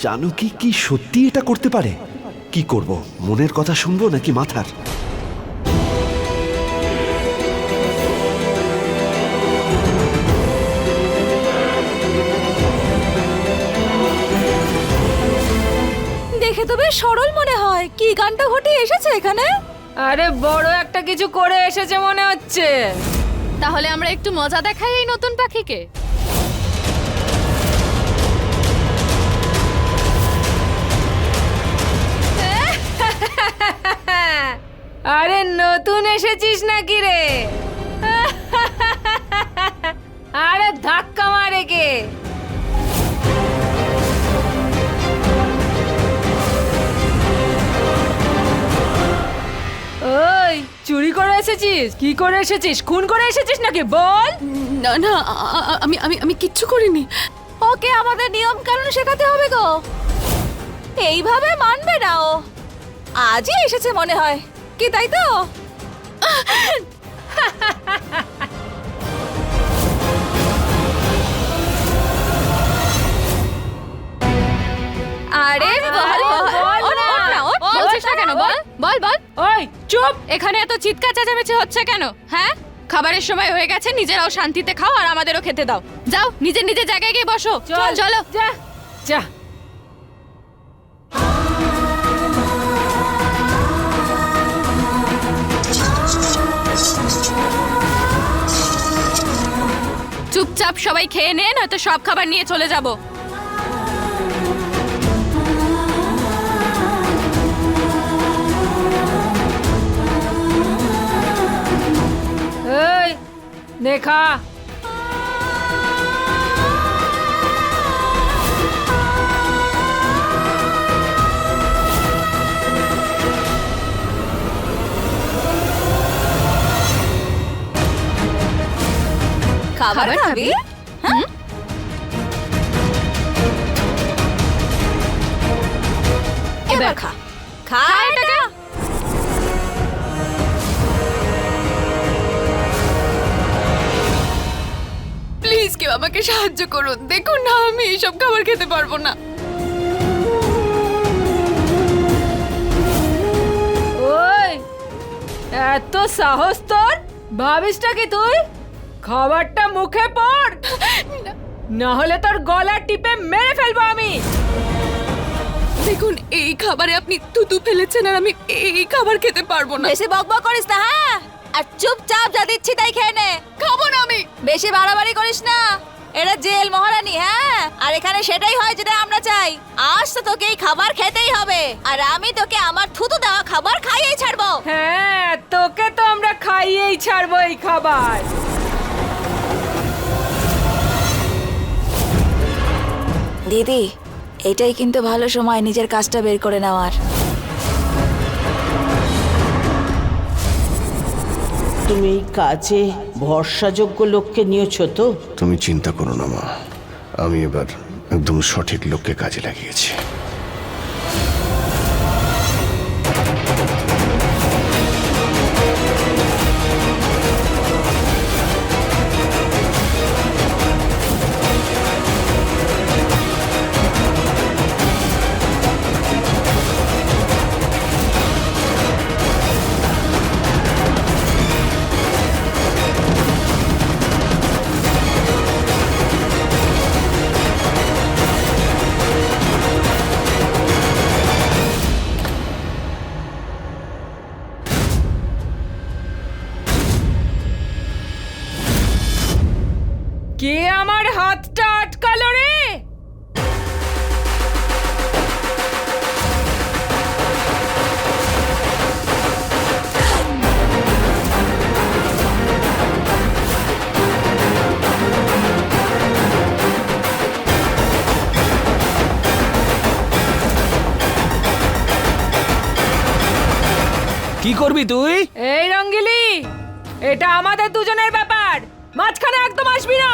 জানকী কি সত্যি এটা করতে পারে? কি করব, মনের কথা শুনবো নাকি মাথার? দেখে তো বেশ সরল মনে হয়। কি গানটা ঘটিয়ে এসেছে এখানে? আরে বড় একটা কিছু করে এসেছে মনে হচ্ছে। তাহলে আমরা একটু মজা দেখাই এই নতুন পাখিকে। আরে নতুন এসেছিস নাকি রে? আরে ধাক্কা মারে কে? ওই চুরি করে এসেছিস? কি করে এসেছিস? খুন করে এসেছিস নাকি বল? না না, আমি আমি আমি কিচ্ছু করিনি। ওকে আমাদের নিয়ম কানুন শেখাতে হবে গো। এইভাবে মানবে না ও। আজই এসেছে মনে হয়, কি তাই তো? আরে বল বলছিস না কেন? বল বল বল। ওই চুপ! এখানে এত চিৎকার চেঁচামেচি হচ্ছে কেন? হ্যাঁ, খাবারের সময় হয়ে গেছে, নিজেরাও শান্তিতে খাও আর আমাদেরও খেতে দাও। যাও নিজের নিজের জায়গায় গিয়ে বসো। চল চলো। যা যা। চুপচাপ সবাই খেয়ে নে, নয়তো সব খাবার নিয়ে চলে যাব। এই দেখা খাবার খাবি? হ্যাঁ, এবার খা খা এটা। প্লিজ কেউ আমাকে সাহায্য করুন। দেখুন না, আমি এইসব খাবার খেতে পারবো না। ওই এত সাহস তোর? ভাবিসটা কি তুই? খাবারটা মুখে পড়, না হলে তোর গলা টিপে মেরে ফেলবো আমি। দেখুন, এই খাবারে আপনি থুতু ফেলেছেন আর আমি এই খাবার খেতে পারবো না। বেশি বকবক করিস না, হ্যাঁ? আর চুপচাপ যা দিচ্ছি তাই খেয়ে নে। খাবো না আমি। বেশি বাড়াবাড়ি করিস না। এটা জেল মহারানী, হ্যাঁ? আর এখানে সেটাই হয় যেটা আমরা চাই। আজ তো তোকে এই খাবার খেতেই হবে, আর আমি তোকে আমার থুতু দেওয়া খাবার খাইয়েই ছাড়বো। হ্যাঁ, তোকে তো আমরা খাইয়েই ছাড়বো এই খাবার। দিদি, এটাই কিন্তু ভালো সময় নিজের কাজটা বের করে নেওয়ার। তুমি এই কাজে ভরসাযোগ্য লোককে নিয়েছো তো? তুমি চিন্তা করো না মা, আমি এবার একদম সঠিক লোককে কাজে লাগিয়েছি। কে আমার হাতটা আটকালো রে? কি করবি তুই? এই রঙ্গিলি, এটা আমাদের দুজনের ব্যাপার, মাঝখানে একদম আসবি না।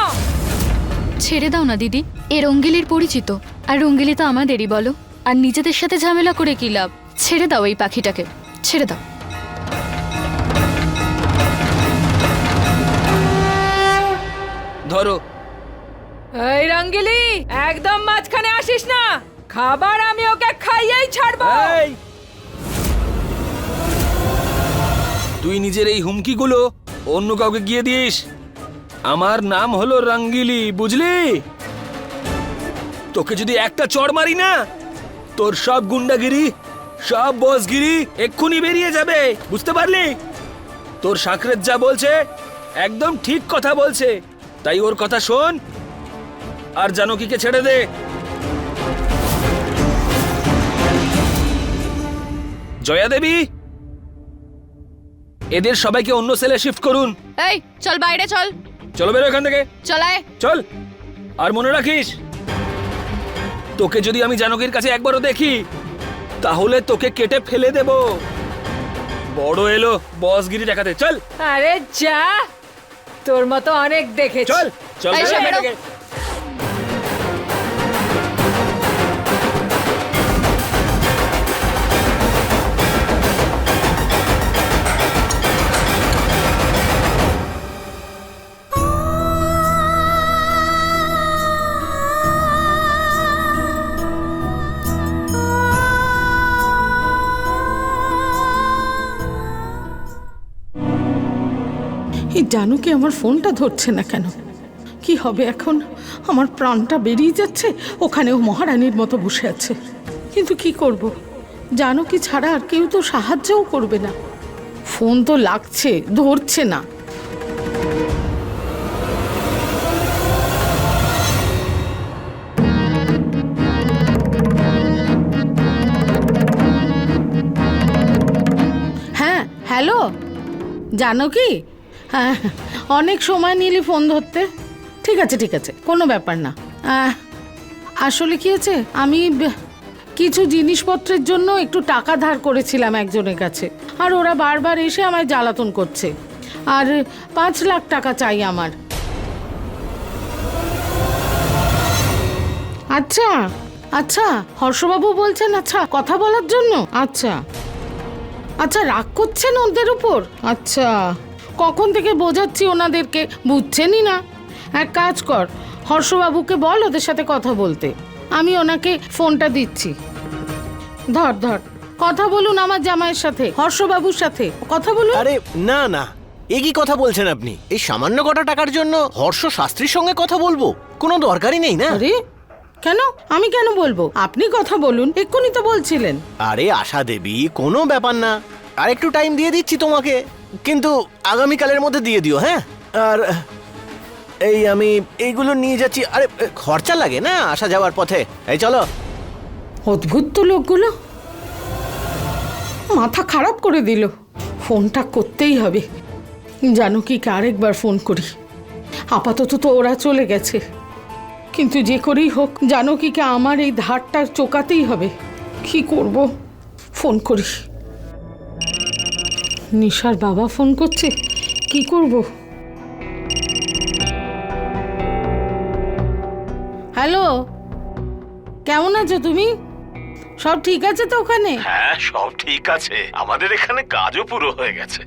ছেড়ে দাও না দিদি, এ রঙ্গিলির পরিচিত, আর রঙ্গিলি তো আমাদেরই বলো। আর নিজেদের সাথে ঝামেলা করে কি লাভ? ছেড়ে দাও এই পাখিটাকে, ছেড়ে দাও। ধরো। এই রঙ্গিলি, একদম মাঝখানে আসিস না, খাবার আমি ওকে খাইয়েই ছাড়বো। এই! তুই নিজের এই হুমকিগুলো অন্য কাউকে গিয়ে দিস। আমার নাম হলো রঙ্গিলি, বুঝলি? তোকে যদি একটা চড় মারি না, তোর সব গুন্ডাগিরি, সব বসগিরি এক্ষুনি বেরিয়ে যাবে, বুঝতে পারলি? তোর সাকরেত যা বলছে একদম ঠিক কথা বলছে, তাই ওর কথা শোন আর জানকীকে ছেড়ে দে। জয়া দেবী, এদের সবাইকে অন্য সেলে শিফট করুন। এই চল বাইরে চল। চলো বেরো এখান থেকে, চলায়। চল। আর মনে রাখিস, তোকে যদি আমি জানকীর কাছে একবারও দেখি তাহলে তোকে কেটে ফেলে দেব। বড় এলো বসগিরি দেখাতে। চল আরে যা, তোর মতো অনেক দেখেছি। চল চল এই, বেরো এখান বেরো। থেকে। এই জানুকে আমার ফোনটা ধরছে না কেন? কি হবে এখন? আমার প্রাণটা বেরিয়ে যাচ্ছে। ওখানেও মহারানীর মতো বসে আছে, কিন্তু কি করব? জানুকি ছাড়া আর কেউ তো সাহায্যও করবে না। ফোন তো লাগছে, ধরছে না। হ্যাঁ, হ্যালো জানকী। হ্যাঁ, অনেক সময় নিলি ফোন ধরতে। ঠিক আছে ঠিক আছে, কোনো ব্যাপার না। আসলে কি হয়েছে, আমি কিছু জিনিসপত্রের জন্য একটু টাকা ধার করেছিলাম একজনের কাছে, আর ওরা বারবার এসে আমায় জ্বালাতন করছে, আর 5 লাখ টাকা চাই আমার। আচ্ছা আচ্ছা, হর্ষবাবু বলছেন আচ্ছা কথা বলার জন্য। আচ্ছা আচ্ছা, রাগ করছেন ওদের উপর? আচ্ছা, কখন থেকে বোঝাচ্ছি ওনাদেরকে, বুঝছেনই না। এক কাজ কর, হর্ষবাবুকে বল ওদের সাথে কথা বলতে। আমি ওনাকে ফোনটা দিচ্ছি। ধর ধর, কথা বলুন আমার জামাইয়ের সাথে, হর্ষবাবুর সাথে কথা বলুন। আরে না না, এ কি কথা বলছেন আপনি? এই সামান্য কটা টাকার জন্য হর্ষ শাস্ত্রীর সঙ্গে কথা বলবো? কোনো দরকারই নেই না। আরে কেন? আমি কেন বলবো? আপনি কথা বলুন, এক্ষুনি তো বলছিলেন। আরে আশা দেবী, কোনো ব্যাপার না, আর একটু টাইম দিয়ে দিচ্ছি তোমাকে, কিন্তু আগামীকালের মধ্যে দিয়ে দিও। হ্যাঁ, আর এই আমি এইগুলো নিয়ে যাচ্ছি। আরে খরচা লাগে না আসা যাওয়ার পথে। এই চলো। অদ্ভুত তো লোকগুলো, মাথা খারাপ করে দিল। ফোনটা করতেই হবে, জানকীকে আরেকবার ফোন করি। আপাতত তো ওরা চলে গেছে, কিন্তু যে করেই হোক জানকীকে আমার এই ধারটা চোকাতেই হবে। কি করব? ফোন করি। নিশার বাবা ফোন করছে, কি করব? হ্যালো, কেমন আছো তুমি? সব ঠিক আছে তো ওখানে? হ্যাঁ, সব ঠিক আছে। আমাদের এখানে কাজও পুরো হয়ে গেছে।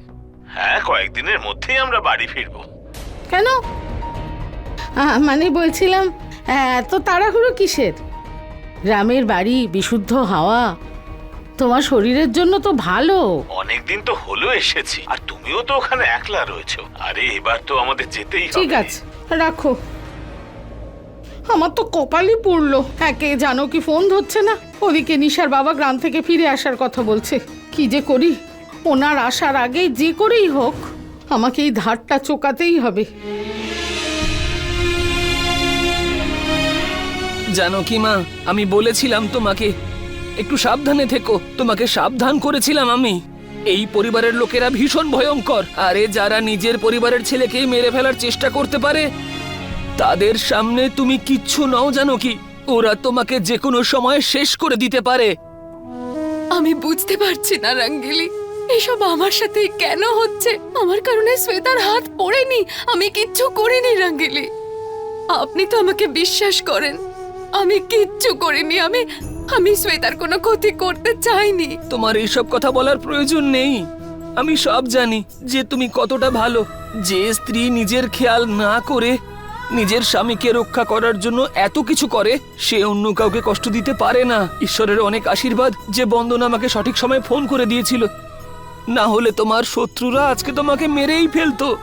হ্যাঁ, কয়েকদিনের মধ্যেই আমরা বাড়ি ফিরবো। কেন? মানে বলছিলাম, এত তাড়াহুড়ো কিসের? গ্রামের বাড়ি, বিশুদ্ধ হাওয়া তোমার শরীরের জন্য তো ভালো। অনেকদিন তো হলো এসেছি, আর তুমিও তো ওখানে একলা রয়েছো। আরে এবার তো আমাদের যেতেই হবে। ঠিক আছে, রাখো। আমার তো কপালই পুড়লো, একে জানকী ফোন ধরছে না, ওদিকে নিশার বাবা গ্রাম থেকে ফিরে আসার কথা বলছে। কি যে করি? ওনার আসার আগে যে করেই হোক আমাকে এই ধারটা চোকাতেই হবে। জানকী মা, আমি বলেছিলাম তোমাকে একটু সাবধানে থেকো, তোমাকে সাবধান করেছিলাম আমি। এই পরিবারের লোকেরা ভীষণ ভয়ঙ্কর। আরে যারা নিজের পরিবারের ছেলেকেই মেরে ফেলার চেষ্টা করতে পারে, তাদের সামনে তুমি কিচ্ছু নও জানকী। ওরা তোমাকে যে কোনো সময় শেষ করে দিতে পারে। আমি বুঝতে পারছি না রঙ্গিলি, এসব আমার সাথে কেন হচ্ছে? আমার কারণে শ্বেতার হাত পড়েনি, আমি কিচ্ছু করিনি রঙ্গিলি। আপনি তো আমাকে বিশ্বাস করেন, আমি কিচ্ছু করিনি। আমি শ্বেতার কোনো ক্ষতি করতে চাইনি। তোমার এইসব কথা বলার প্রয়োজন নেই। আমি সব জানি যে তুমি কতটা ভালো। যে স্ত্রী নিজের খেয়াল না করে নিজের স্বামীকে রক্ষা করার জন্য এত কিছু করে, সে অন্য কাউকে কষ্ট দিতে পারে না। ঈশ্বরের অনেক আশীর্বাদ যে বন্দনা আমাকে সঠিক সময়ে ফোন করে দিয়েছিল, না হলে তোমার শত্রুরা আজকে তোমাকে মেরেই ফেলতো।